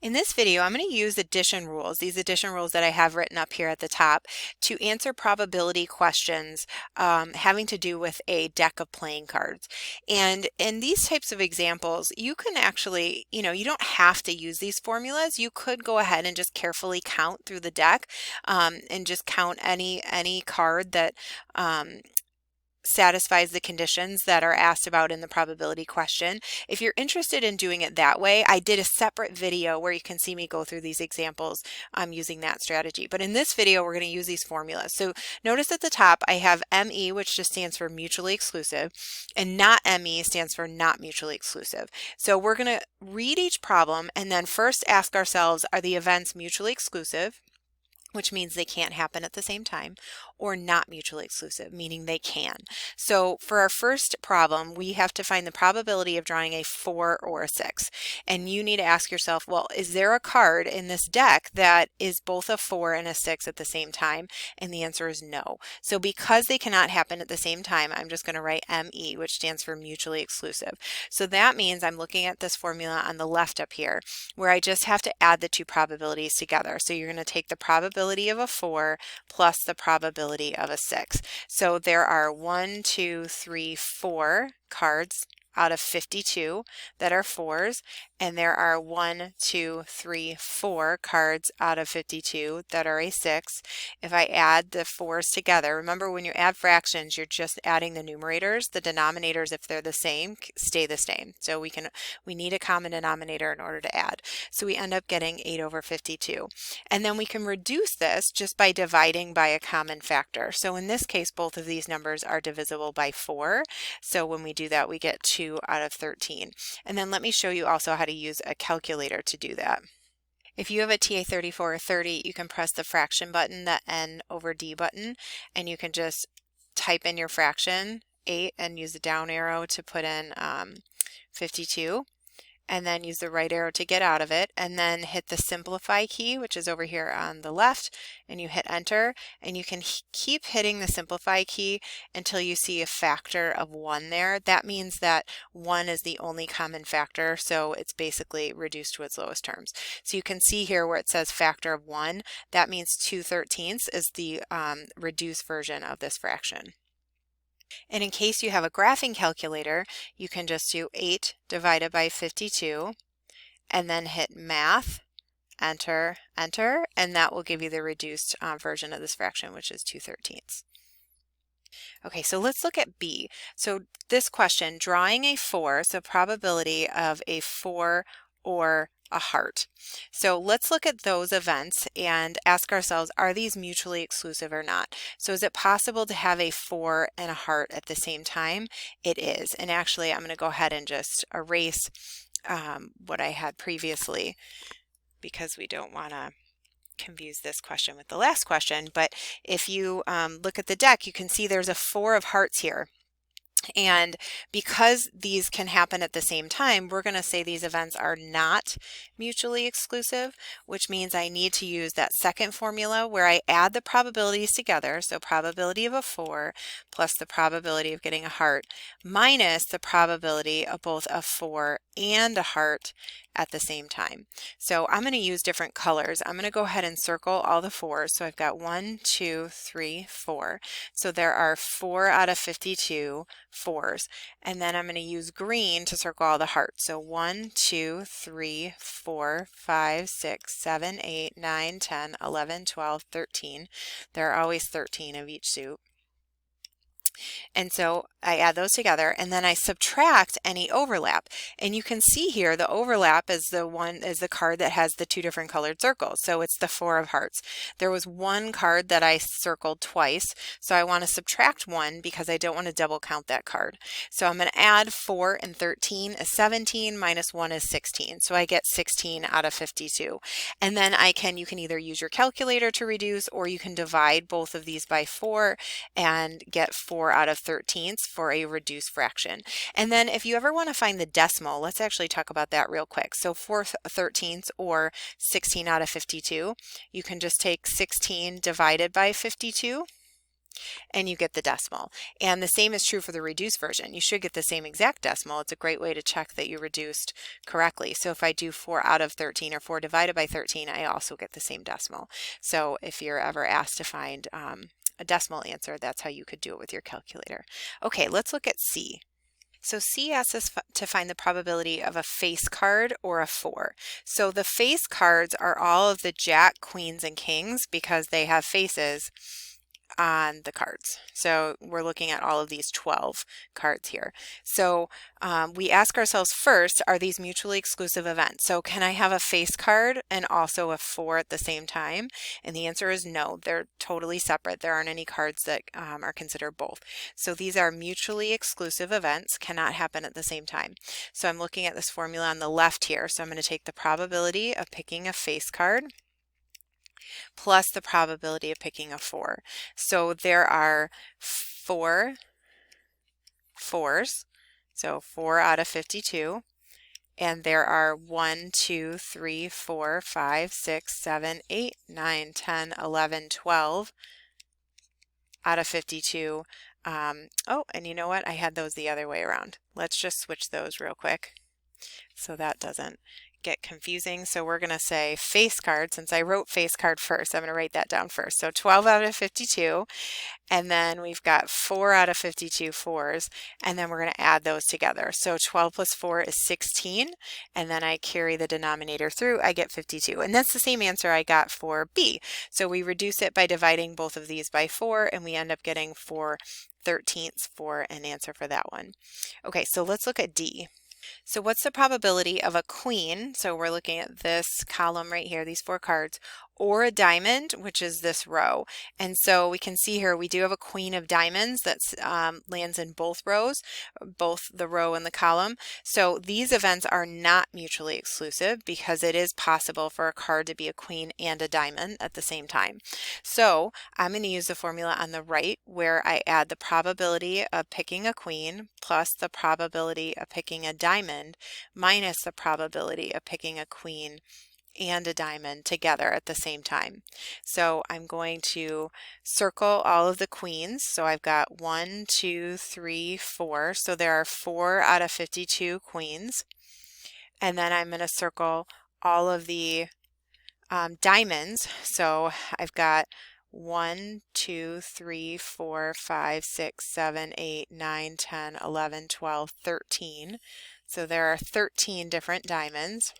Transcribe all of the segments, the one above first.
In this video, I'm going to use addition rules, these addition rules that I have written up here at the top, to answer probability questions having to do with a deck of playing cards. And in these types of examples, you can actually, you don't have to use these formulas. You could go ahead and just carefully count through the deck and just count any card that satisfies the conditions that are asked about in the probability question. If you're interested in doing it that way, I did a separate video where you can see me go through these examples using that strategy. But in this video, we're going to use these formulas. So notice at the top, I have ME, which just stands for mutually exclusive, and not ME stands for not mutually exclusive. So we're going to read each problem and then first ask ourselves, are the events mutually exclusive, which means they can't happen at the same time, or not mutually exclusive, meaning they can. So for our first problem, we have to find the probability of drawing a 4 or a 6. And you need to ask yourself, well, is there a card in this deck that is both a 4 and a 6 at the same time? And the answer is no. So because they cannot happen at the same time, I'm just going to write ME, which stands for mutually exclusive. So that means I'm looking at this formula on the left up here, where I just have to add the two probabilities together. So you're going to take the probability of a 4 plus the probability of a 6. So there are 1, 2, 3, 4 cards out of 52 that are 4s, and there are 1, 2, 3, 4 cards out of 52 that are a 6. If I add the 4s together, remember when you add fractions, you're just adding the numerators. The denominators, if they're the same, stay the same. So we need a common denominator in order to add. So we end up getting 8 over 52. And then we can reduce this just by dividing by a common factor. So in this case, both of these numbers are divisible by 4. So when we do that, we get 2 out of 13. And then let me show you also how to use a calculator to do that. If you have a TA34 or 30, you can press the fraction button, the N over D button, and you can just type in your fraction, 8, and use the down arrow to put in 52. And then use the right arrow to get out of it, and then hit the simplify key, which is over here on the left, and you hit enter, and you can keep hitting the simplify key until you see a factor of 1 there. That means that 1 is the only common factor, so it's basically reduced to its lowest terms. So you can see here where it says factor of 1, that means 2/13 is the reduced version of this fraction. And in case you have a graphing calculator, you can just do 8 divided by 52 and then hit math, enter, enter, and that will give you the reduced version of this fraction, which is 2/13. Okay, so let's look at B. So this question, drawing a 4, so probability of a 4 or a heart. So let's look at those events and ask ourselves, are these mutually exclusive or not? So is it possible to have a 4 and a heart at the same time? It is. And actually, I'm going to go ahead and just erase what I had previously because we don't want to confuse this question with the last question. But if you look at the deck, you can see there's a 4 of hearts here. And because these can happen at the same time, we're going to say these events are not mutually exclusive, which means I need to use that second formula where I add the probabilities together. So probability of a 4 plus the probability of getting a heart minus the probability of both a 4 and a heart at the same time. So I'm going to use different colors. I'm going to go ahead and circle all the 4s. So I've got 1, 2, 3, 4. So there are 4 out of 52 4s. And then I'm going to use green to circle all the hearts. So 1, 2, 3, 4, 5, 6, 7, 8, 9, 10, 11, 12, 13. There are always 13 of each suit. And so I add those together and then I subtract any overlap. And you can see here the overlap is the card that has the 2 different colored circles. So it's the 4 of hearts. There was 1 card that I circled twice. So I want to subtract 1 because I don't want to double count that card. So I'm going to add 4 and 13 is 17 minus 1 is 16. So I get 16 out of 52. And then you can either use your calculator to reduce, or you can divide both of these by 4 and get 4 out of 13ths for a reduced fraction. And then if you ever want to find the decimal, let's actually talk about that real quick. So 4/13 or 16 out of 52, you can just take 16 divided by 52 and you get the decimal. And the same is true for the reduced version. You should get the same exact decimal. It's a great way to check that you reduced correctly. So if I do 4 out of 13 or 4 divided by 13, I also get the same decimal. So if you're ever asked to find a decimal answer, that's how you could do it with your calculator. Okay, let's look at C. So C asks us to find the probability of a face card or a 4. So the face cards are all of the jack, queens, and kings because they have faces on the cards. So we're looking at all of these 12 cards here. So we ask ourselves first, are these mutually exclusive events? So can I have a face card and also a 4 at the same time? And the answer is no, they're totally separate. There aren't any cards that are considered both. So these are mutually exclusive events, cannot happen at the same time. So I'm looking at this formula on the left here. So I'm going to take the probability of picking a face card plus the probability of picking a 4. So there are 4 4s, so 4 out of 52, and there are 1, 2, 3, 4, 5, 6, 7, 8, 9, 10, 11, 12 out of 52. Oh, and you know what? I had those the other way around. Let's just switch those real quick so that doesn't get confusing. So we're going to say face card. Since I wrote face card first, I'm going to write that down first. So 12 out of 52, and then we've got 4 out of 52 4s, and then we're going to add those together. So 12 plus 4 is 16, and then I carry the denominator through, I get 52. And that's the same answer I got for B. So we reduce it by dividing both of these by 4, and we end up getting 4/13 for an answer for that one. Okay, so let's look at D. So what's the probability of a queen? So we're looking at this column right here, these 4 cards, or a diamond, which is this row. And so we can see here we do have a queen of diamonds that lands in both rows, both the row and the column. So these events are not mutually exclusive because it is possible for a card to be a queen and a diamond at the same time. So I'm going to use the formula on the right where I add the probability of picking a queen plus the probability of picking a diamond minus the probability of picking a queen and a diamond together at the same time. So I'm going to circle all of the queens. So I've got 1, 2, 3, 4. So there are 4 out of 52 queens. And then I'm going to circle all of the diamonds. So I've got 1, 2, 3, 4, 5, 6, 7, 8, 9, 10, 11, 12, 13. So there are 13 different diamonds.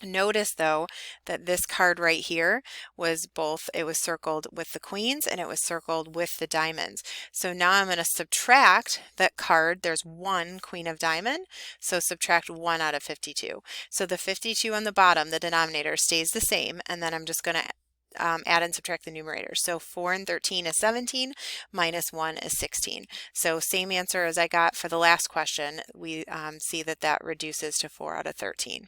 Notice though that this card right here was both, it was circled with the queens and it was circled with the diamonds. So now I'm going to subtract that card. There's 1 queen of diamond, so subtract 1 out of 52. So the 52 on the bottom, the denominator, stays the same, and then I'm just going to add and subtract the numerator. So 4 and 13 is 17, minus 1 is 16. So same answer as I got for the last question. We see that that reduces to 4 out of 13.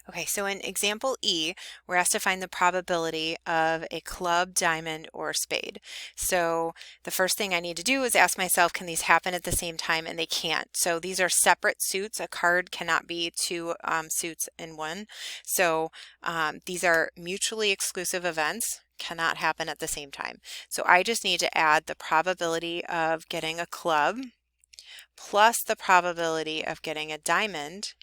Okay, so in example E, we're asked to find the probability of a club, diamond, or spade. So the first thing I need to do is ask myself, can these happen at the same time? And they can't. So these are separate suits. A card cannot be 2 suits in one. So these are mutually exclusive events, cannot happen at the same time. So I just need to add the probability of getting a club plus the probability of getting a diamond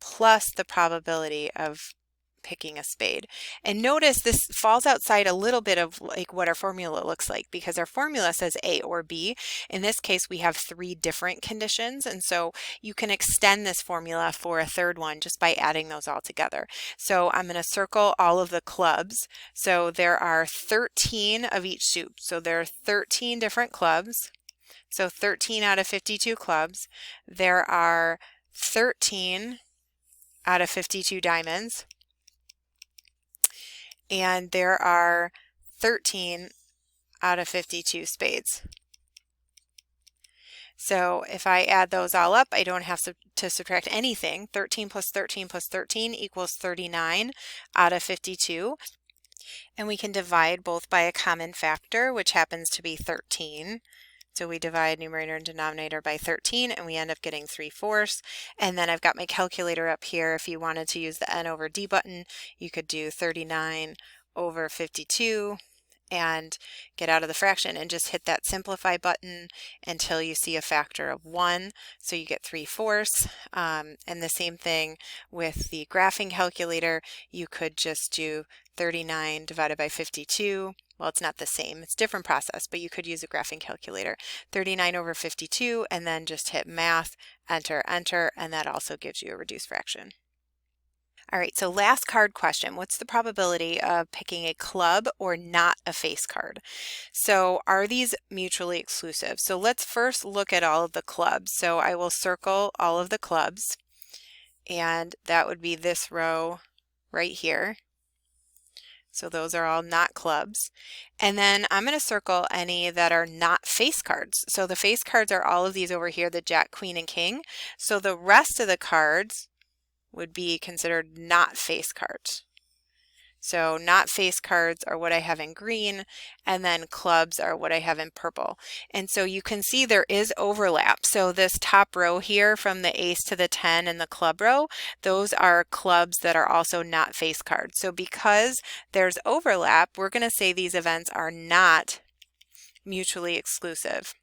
plus the probability of picking a spade. And notice this falls outside a little bit of like what our formula looks like, because our formula says A or B. In this case, we have 3 different conditions, and so you can extend this formula for a third one just by adding those all together. So I'm going to circle all of the clubs. So there are 13 of each suit. So there are 13 different clubs. So 13 out of 52 clubs. There are 13 out of 52 diamonds, and there are 13 out of 52 spades. So if I add those all up, I don't have to subtract anything. 13 plus 13 plus 13 equals 39 out of 52. And we can divide both by a common factor, which happens to be 13. So we divide numerator and denominator by 13, and we end up getting 3/4. And then I've got my calculator up here. If you wanted to use the N over D button, you could do 39 over 52, and get out of the fraction, and just hit that simplify button until you see a factor of 1, so you get 3/4. And the same thing with the graphing calculator. You could just do 39 divided by 52. Well, it's not the same, it's a different process, but you could use a graphing calculator. 39 over 52, and then just hit math, enter, enter, and that also gives you a reduced fraction. All right, so last card question. What's the probability of picking a club or not a face card? So are these mutually exclusive? So let's first look at all of the clubs. So I will circle all of the clubs, and that would be this row right here. So those are all not clubs. And then I'm going to circle any that are not face cards. So the face cards are all of these over here, the Jack, Queen, and King. So the rest of the cards would be considered not face cards. So not face cards are what I have in green, and then clubs are what I have in purple. And so you can see there is overlap. So this top row here from the ace to the 10 and the club row, those are clubs that are also not face cards. So because there's overlap, we're going to say these events are not mutually exclusive.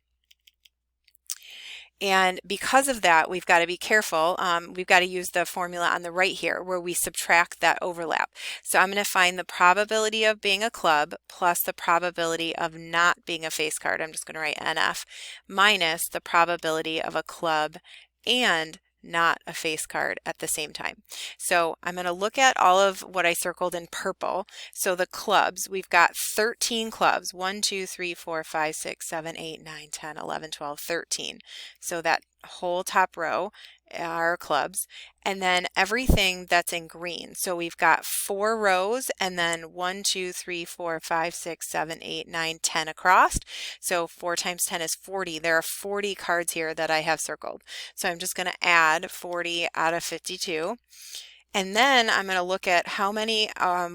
And because of that, we've got to be careful. We've got to use the formula on the right here where we subtract that overlap. So I'm going to find the probability of being a club plus the probability of not being a face card. I'm just going to write NF minus the probability of a club and not a face card at the same time. So I'm going to look at all of what I circled in purple. So the clubs, we've got 13 clubs, 1, 2, 3, 4, 5, 6, 7, 8, 9, 10, 11, 12, 13. So that whole top row are clubs, and then everything that's in green. So we've got 4 rows, and then 1, 2, 3, 4, 5, 6, 7, 8, 9, 10 across. So 4 times 10 is 40. There are 40 cards here that I have circled. So I'm just going to add 40 out of 52. And then I'm going to look at how many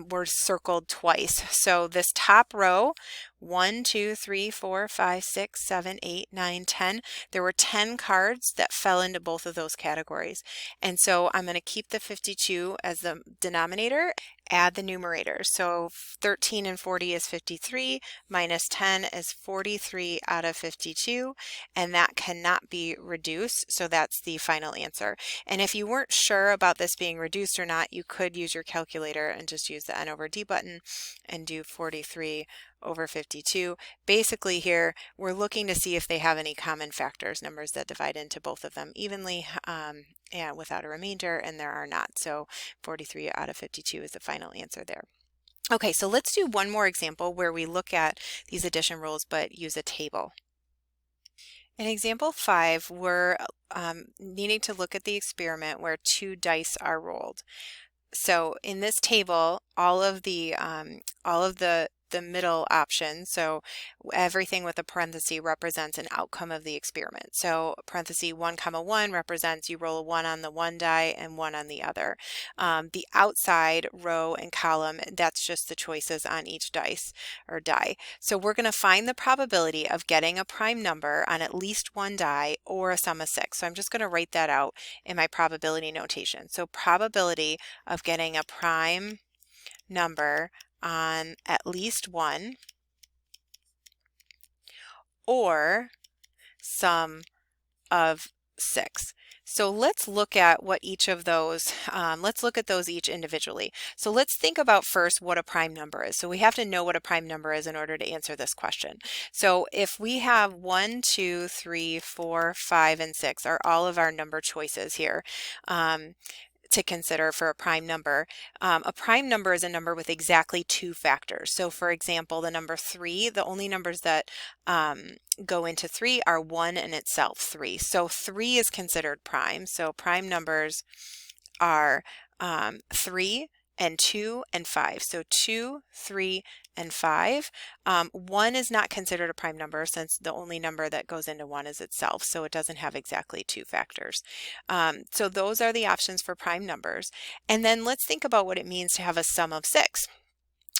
were circled twice. So this top row, 1, 2, 3, 4, 5, 6, 7, 8, 9, 10. There were 10 cards that fell into both of those categories. And so I'm going to keep the 52 as the denominator, add the numerator. So 13 and 40 is 53, minus 10 is 43 out of 52, and that cannot be reduced. So that's the final answer. And if you weren't sure about this being reduced or not, you could use your calculator and just use the N over D button and do 43 over 52. Basically here, we're looking to see if they have any common factors, numbers that divide into both of them evenly and without a remainder, and there are not. So 43 out of 52 is the final answer there. Okay, so let's do one more example where we look at these addition rules but use a table. In example 5, we're needing to look at the experiment where 2 dice are rolled. So in this table, all of the middle options, so everything with a parenthesis represents an outcome of the experiment. So parenthesis 1 comma 1 represents you roll a 1 on the one die and 1 on the other. The outside row and column, that's just the choices on each dice or die. So we're going to find the probability of getting a prime number on at least one die or a sum of 6. So I'm just going to write that out in my probability notation. So probability of getting a prime number on at least one or sum of 6. So let's look at what each of those, let's look at those each individually. So let's think about first what a prime number is. So we have to know what a prime number is in order to answer this question. So if we have 1, 2, 3, 4, 5, and 6 are all of our number choices here. To consider for a prime number. A prime number is a number with exactly 2 factors. So for example, the number 3, the only numbers that go into 3 are 1 and itself 3. So 3 is considered prime. So prime numbers are 3 and 2 and 5. So 2, 3, and 5. 1 is not considered a prime number since the only number that goes into 1 is itself, so it doesn't have exactly 2 factors. So those are the options for prime numbers. And then let's think about what it means to have a sum of 6.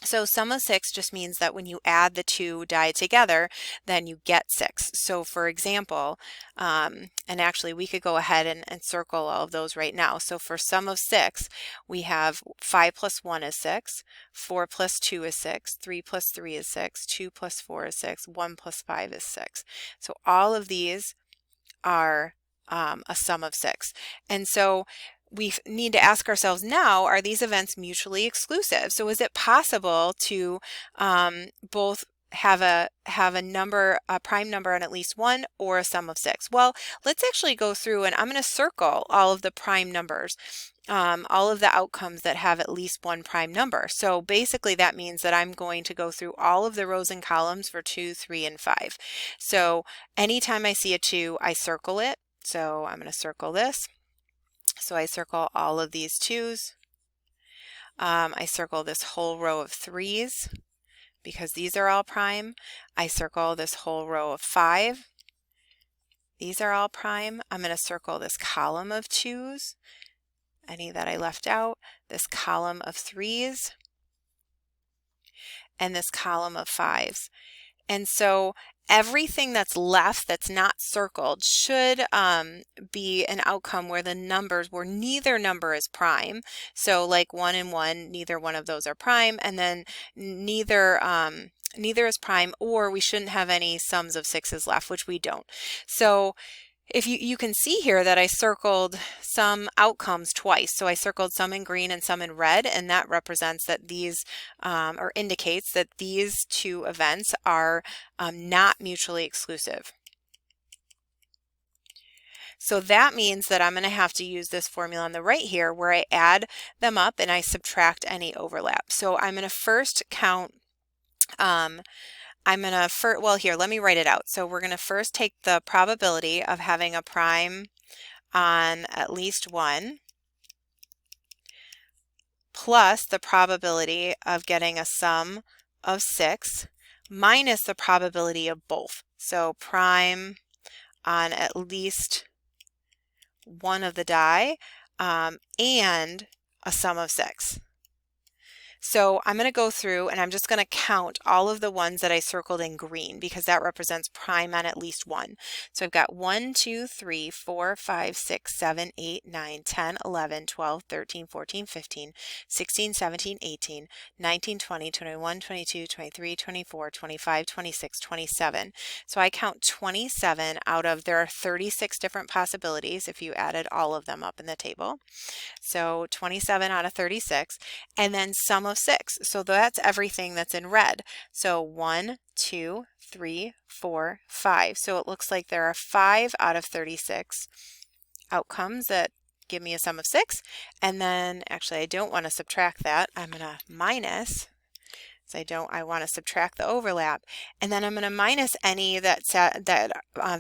So sum of 6 just means that when you add the two die together, then you get 6. So for example, and actually we could go ahead and circle all of those right now. So for sum of 6, we have 5 plus 1 is 6, 4 plus 2 is 6, 3 plus 3 is 6, 2 plus 4 is 6, 1 plus 5 is 6. So all of these are a sum of 6. And so we need to ask ourselves now, are these events mutually exclusive? So is it possible to both have a number, a prime number on at least one, or a sum of 6? Well, let's actually go through, and I'm going to circle all of the prime numbers, all of the outcomes that have at least one prime number. So basically that means that I'm going to go through all of the rows and columns for 2, 3, and 5. So anytime I see a 2, I circle it. So I'm going to circle this. So I circle all of these 2s. I circle this whole row of 3s because these are all prime. I circle this whole row of 5. These are all prime. I'm going to circle this column of 2s, any that I left out, this column of 3s, and this column of 5s. And so everything that's left that's not circled should be an outcome where the numbers, where neither number is prime. So like 1 and 1, neither one of those are prime, and then neither is prime, or we shouldn't have any sums of 6s left, which we don't. So if you can see here that I circled some outcomes twice. So I circled some in green and some in red, and that represents that these, or indicates that these two events are not mutually exclusive. So that means that I'm going to have to use this formula on the right here where I add them up and I subtract any overlap. So I'm going to first count, well, here, let me write it out. So we're going to first take the probability of having a prime on at least one plus the probability of getting a sum of 6 minus the probability of both. So prime on at least one of the die and a sum of 6. So I'm going to go through and I'm just going to count all of the ones that I circled in green because that represents prime on at least one. So I've got 1, 2, 3, 4, 5, 6, 7, 8, 9, 10, 11, 12, 13, 14, 15, 16, 17, 18, 19, 20, 21, 22, 23, 24, 25, 26, 27. So I count 27 out of, there are 36 different possibilities if you added all of them up in the table. So 27 out of 36, and then sum of 6. So that's everything that's in red. So 1, 2, 3, 4, 5. So it looks like there are 5 out of 36 outcomes that give me a sum of 6. And then actually I don't want to subtract that. I'm going to minus. I want to subtract the overlap, and then I'm going to minus any that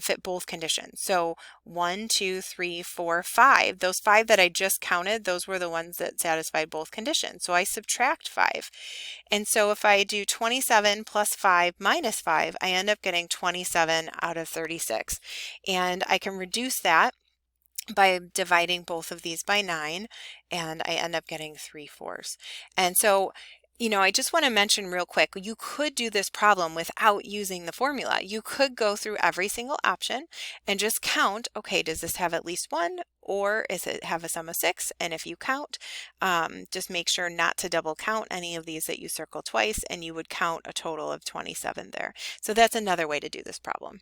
fit both conditions. So 1, 2, 3, 4, 5. Those 5 that I just counted, those were the ones that satisfied both conditions. So I subtract 5. And so if I do 27 plus 5 minus 5, I end up getting 27 out of 36. And I can reduce that by dividing both of these by 9, and I end up getting 3/4. And so I just want to mention real quick, you could do this problem without using the formula. You could go through every single option and just count, okay, does this have at least one, or is it have a sum of 6? And if you count, just make sure not to double count any of these that you circle twice, and you would count a total of 27 there. So that's another way to do this problem.